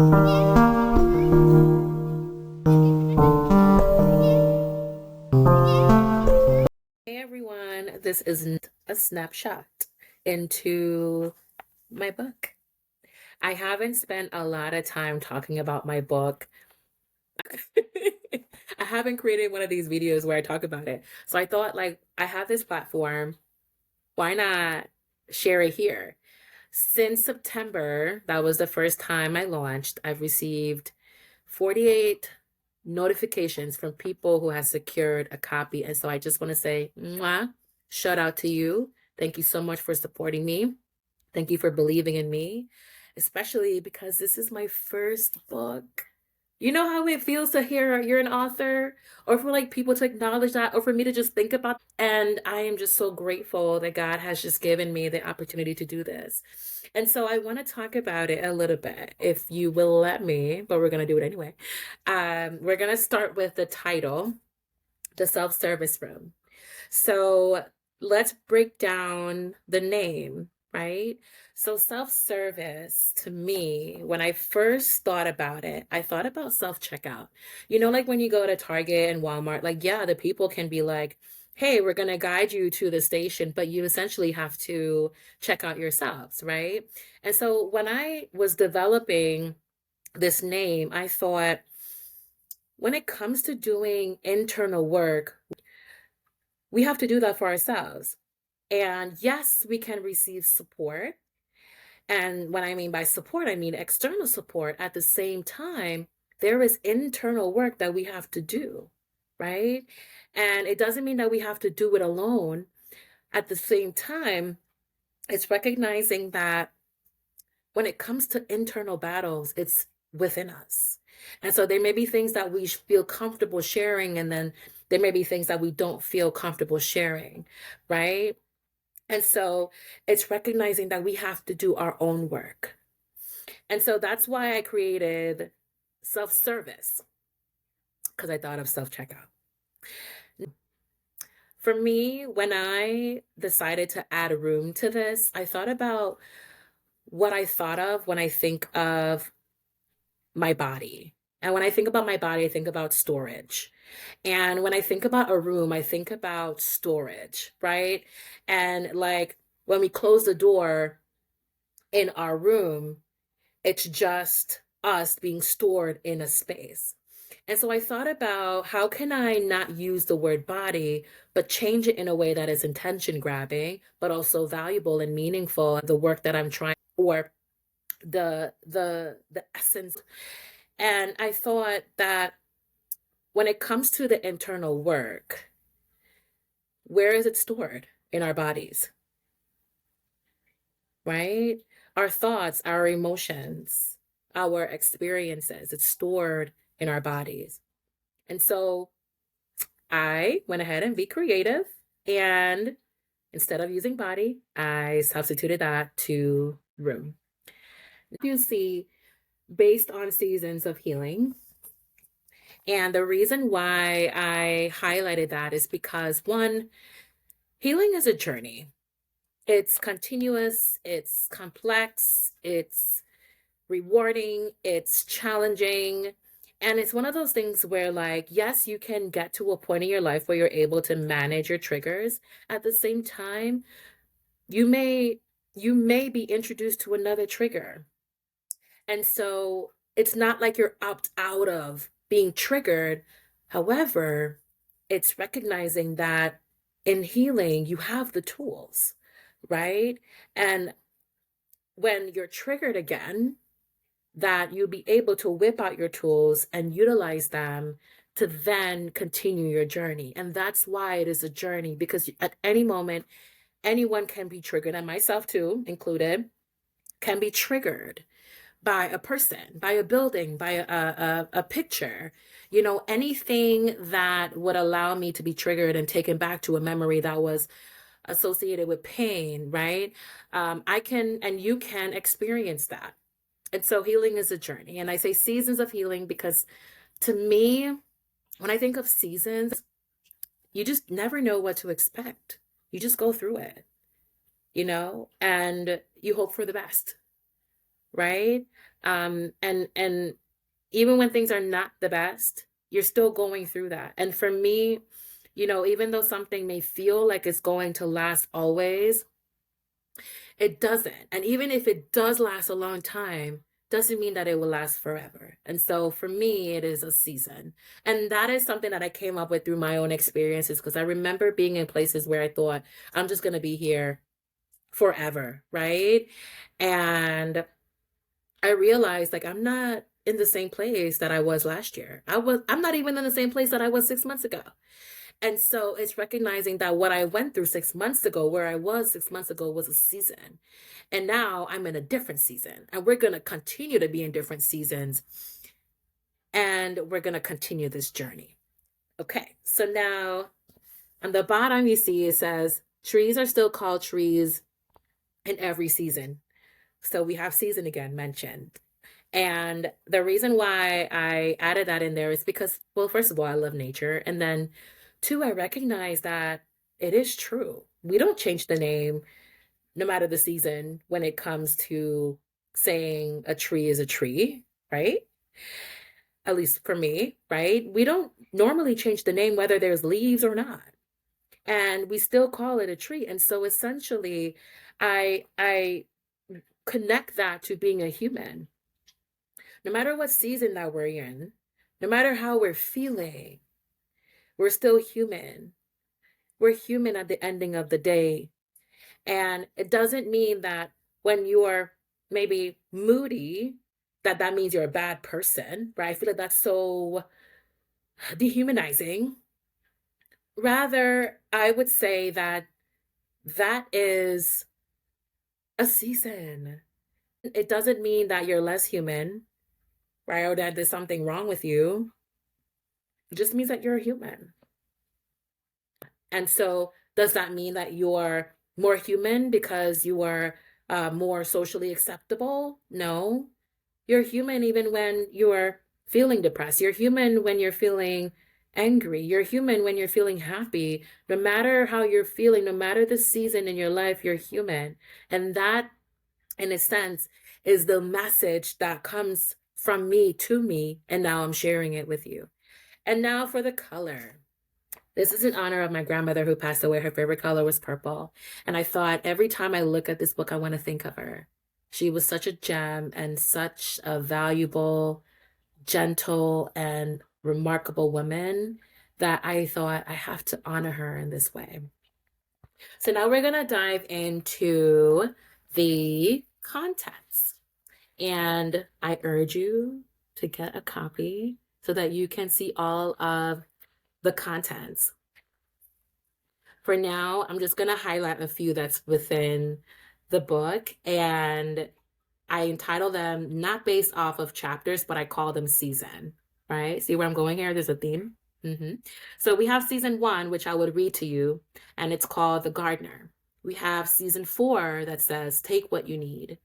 Hey everyone, this is a snapshot into my book. I haven't spent a lot of time talking about my book. I haven't created one of these videos where I talk about it. So I thought, like, I have this platform, why not share it here? Since September, that was the first time I launched, I've received 48 notifications from people who have secured a copy. And so I just want to say, mwah, shout out to you. Thank you so much for supporting me. Thank you for believing in me, especially because this is my first book. You know how it feels to hear you're an author, or for like people to acknowledge that, or for me to just think about. And I am just so grateful that God has just given me the opportunity to do this. And so I want to talk about it a little bit, if you will let me, but we're going to do it anyway. We're going to start with the title, The Self-Service Room. So let's break down the name, right? So self-service to me, when I first thought about it, I thought about self-checkout. You know, like when you go to Target and Walmart, like, yeah, the people can be like, hey, we're going to guide you to the station, but you essentially have to check out yourselves, right? And so when I was developing this name, I thought, when it comes to doing internal work, we have to do that for ourselves. And yes, we can receive support. And what I mean by support, I mean external support. At the same time, there is internal work that we have to do, right? And it doesn't mean that we have to do it alone. At the same time, it's recognizing that when it comes to internal battles, it's within us. And so there may be things that we feel comfortable sharing, and then there may be things that we don't feel comfortable sharing, right? And so it's recognizing that we have to do our own work. And so that's why I created self-service, because I thought of self-checkout. For me, when I decided to add a room to this, I thought about what I thought of when I think of my body. And when I think about my body, I think about storage. And when I think about a room, I think about storage, right? And like when we close the door in our room, it's just us being stored in a space. And so I thought about, how can I not use the word body, but change it in a way that is intention grabbing, but also valuable and meaningful, the work that I'm trying, or the essence. And I thought that when it comes to the internal work, where is it stored? In our bodies, right? Our thoughts, our emotions, our experiences, it's stored in our bodies. And so I went ahead and be creative, and instead of using body, I substituted that to room. You see, based on seasons of healing. And the reason why I highlighted that is because, one, healing is a journey. It's continuous, it's complex, it's rewarding, it's challenging. And it's one of those things where, like, yes, you can get to a point in your life where you're able to manage your triggers. At the same time, you may be introduced to another trigger. And so it's not like you're opt out of being triggered. However, it's recognizing that in healing, you have the tools, right? And when you're triggered again, that you'll be able to whip out your tools and utilize them to then continue your journey. And that's why it is a journey, because at any moment, anyone can be triggered, and myself too included, can be triggered by a person, by a building, by a picture, you know, anything that would allow me to be triggered and taken back to a memory that was associated with pain, right? I can, and you can experience that. And so healing is a journey. And I say seasons of healing because, to me, when I think of seasons, you just never know what to expect. You just go through it, you know, and you hope for the best, right? And even when things are not the best, you're still going through that. And for me, even though something may feel like it's going to last always, it doesn't. And even if it does last a long time, doesn't mean that it will last forever. And so for me, it is a season. And that is something that I came up with through my own experiences, because I remember being in places where I thought, I'm just going to be here forever, right? And I realized, like, I'm not in the same place that I was last year. I'm not even in the same place that I was 6 months ago. And so it's recognizing that what I went through 6 months ago, where I was 6 months ago, was a season. And now I'm in a different season. And we're going to continue to be in different seasons. And we're going to continue this journey. Okay. So now on the bottom, you see it says, trees are still called trees in every season. So we have season again mentioned. And the reason why I added that in there is because, well, first of all, I love nature. And then two, I recognize that it is true. We don't change the name no matter the season when it comes to saying a tree is a tree, right? At least for me, right? We don't normally change the name whether there's leaves or not. And we still call it a tree. And so essentially, I connect that to being a human. No matter what season that we're in, no matter how we're feeling, we're still human. We're human at the ending of the day. And it doesn't mean that when you're maybe moody, that means you're a bad person, right? I feel like that's so dehumanizing. Rather, I would say that that is a season. It doesn't mean that you're less human, right? Or that there's something wrong with you. It just means that you're a human. And so, does that mean that you're more human because you are more socially acceptable? No. You're human even when you're feeling depressed. You're human when you're feeling angry. You're human when you're feeling happy. No matter how you're feeling, no matter the season in your life, you're human. And that, in a sense, is the message that comes from me to me. And now I'm sharing it with you. And now for the color. This is in honor of my grandmother who passed away. Her favorite color was purple. And I thought every time I look at this book, I want to think of her. She was such a gem and such a valuable, gentle, and remarkable woman that I thought I have to honor her in this way. So now we're going to dive into the contents. And I urge you to get a copy so that you can see all of the contents. For now, I'm just going to highlight a few that's within the book, and I entitle them not based off of chapters, but I call them season, right? See where I'm going here? There's a theme. So we have season 1, which I would read to you, and it's called The Gardener. We have season 4 that says, Take What You Need.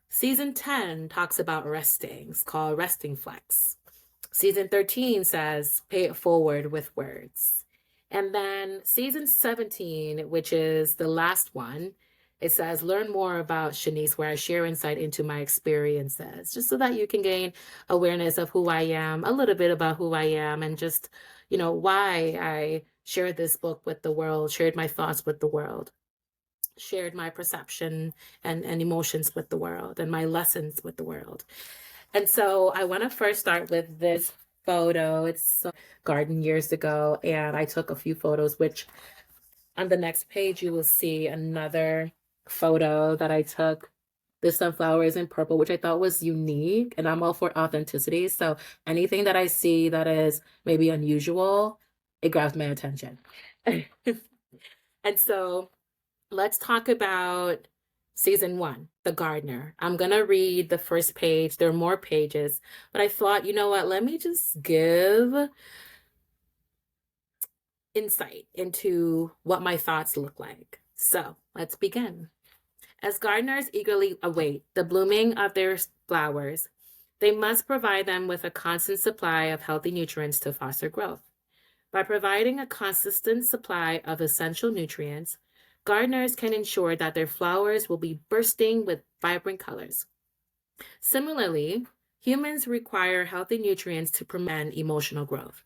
Season 10 talks about resting. It's called Resting Flex. Season 13 says, Pay It Forward with Words. And then season 17, which is the last one, it says, Learn more about Shanice, where I share insight into my experiences, just so that you can gain awareness of who I am, a little bit about who I am, and just, why I shared this book with the world, shared my thoughts with the world, shared my perception and emotions with the world, and my lessons with the world. And so I want to first start with this photo. It's a garden years ago, and I took a few photos, which on the next page, you will see another photo that I took. The sunflower is in purple, which I thought was unique, and I'm all for authenticity. So anything that I see that is maybe unusual, it grabs my attention. And so let's talk about season 1, The Gardener. I'm going to read the first page. There are more pages, but I thought, you know what? Let me just give insight into what my thoughts look like. So let's begin. As gardeners eagerly await the blooming of their flowers, they must provide them with a constant supply of healthy nutrients to foster growth. By providing a consistent supply of essential nutrients, gardeners can ensure that their flowers will be bursting with vibrant colors. Similarly, humans require healthy nutrients to promote emotional growth.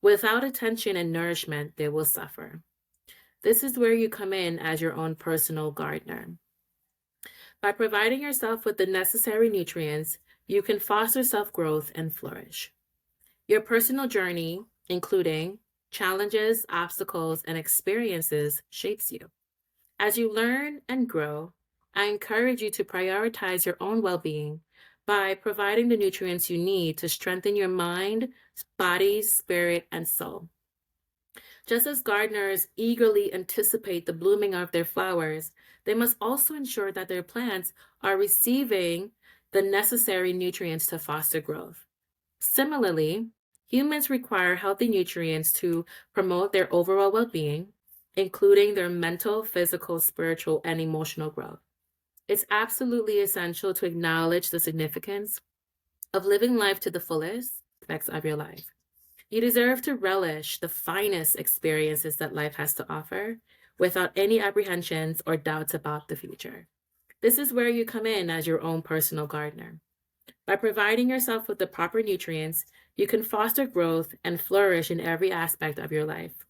Without attention and nourishment, they will suffer. This is where you come in as your own personal gardener. By providing yourself with the necessary nutrients, you can foster self-growth and flourish. Your personal journey, including challenges, obstacles, and experiences, shapes you. As you learn and grow, I encourage you to prioritize your own well-being by providing the nutrients you need to strengthen your mind, body, spirit, and soul. Just as gardeners eagerly anticipate the blooming of their flowers, they must also ensure that their plants are receiving the necessary nutrients to foster growth. Similarly, humans require healthy nutrients to promote their overall well-being, including their mental, physical, spiritual, and emotional growth. It's absolutely essential to acknowledge the significance of living life to the fullest aspects of your life. You deserve to relish the finest experiences that life has to offer without any apprehensions or doubts about the future. This is where you come in as your own personal gardener. By providing yourself with the proper nutrients, you can foster growth and flourish in every aspect of your life.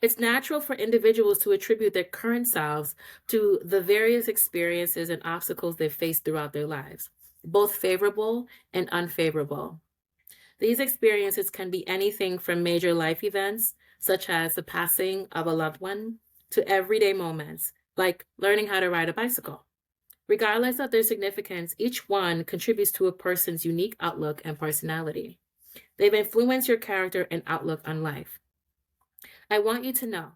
It's natural for individuals to attribute their current selves to the various experiences and obstacles they've faced throughout their lives, both favorable and unfavorable. These experiences can be anything from major life events, such as the passing of a loved one, to everyday moments, like learning how to ride a bicycle. Regardless of their significance, each one contributes to a person's unique outlook and personality. They've influenced your character and outlook on life. I want you to know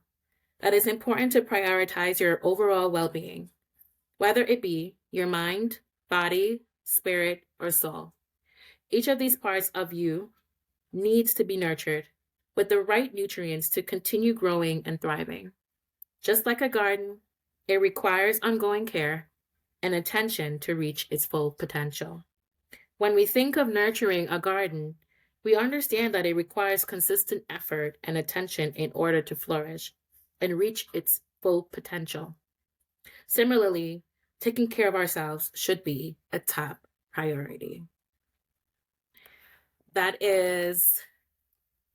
that it's important to prioritize your overall well-being, whether it be your mind, body, spirit, or soul. Each of these parts of you needs to be nurtured with the right nutrients to continue growing and thriving. Just like a garden, it requires ongoing care and attention to reach its full potential. When we think of nurturing a garden, we understand that it requires consistent effort and attention in order to flourish and reach its full potential. Similarly, taking care of ourselves should be a top priority. That is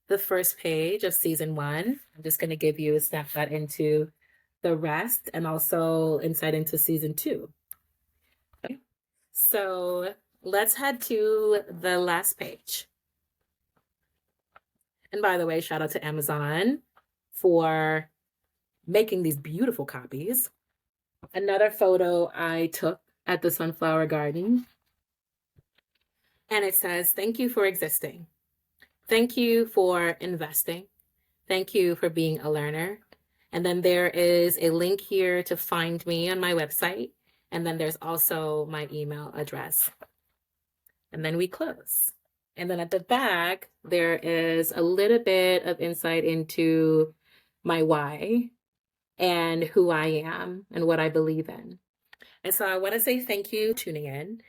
the first page of season 1. I'm just going to give you a snapshot into the rest and also insight into season 2. Okay. So let's head to the last page. And by the way, shout out to Amazon for making these beautiful copies. Another photo I took at the sunflower garden. And it says, "Thank you for existing. Thank you for investing. Thank you for being a learner." And then there is a link here to find me on my website. And then there's also my email address. And then we close. And then at the back, there is a little bit of insight into my why and who I am and what I believe in. And so I want to say thank you for tuning in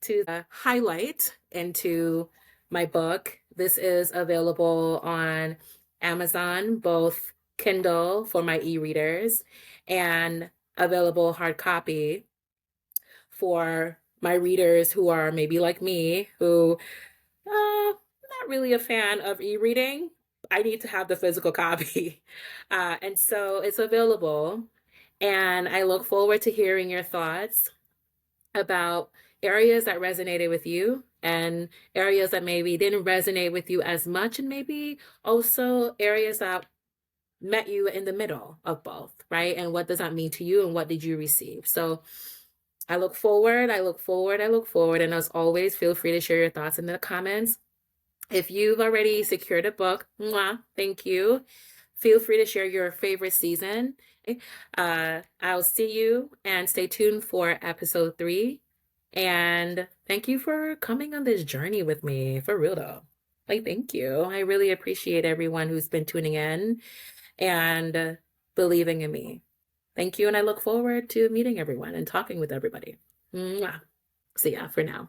to the highlight into my book. This is available on Amazon, both Kindle for my e-readers and available hard copy for my readers who are maybe like me, who not really a fan of e-reading. I need to have the physical copy. And so it's available. And I look forward to hearing your thoughts about areas that resonated with you and areas that maybe didn't resonate with you as much, and maybe also areas that met you in the middle of both, right? And what does that mean to you and what did you receive? So I look forward, and as always, feel free to share your thoughts in the comments. If you've already secured a book, mwah, thank you. Feel free to share your favorite season. I'll see you, and stay tuned for episode 3. And thank you for coming on this journey with me, for real though. Like, thank you. I really appreciate everyone who's been tuning in and believing in me. Thank you, and I look forward to meeting everyone and talking with everybody. Mwah. See ya for now.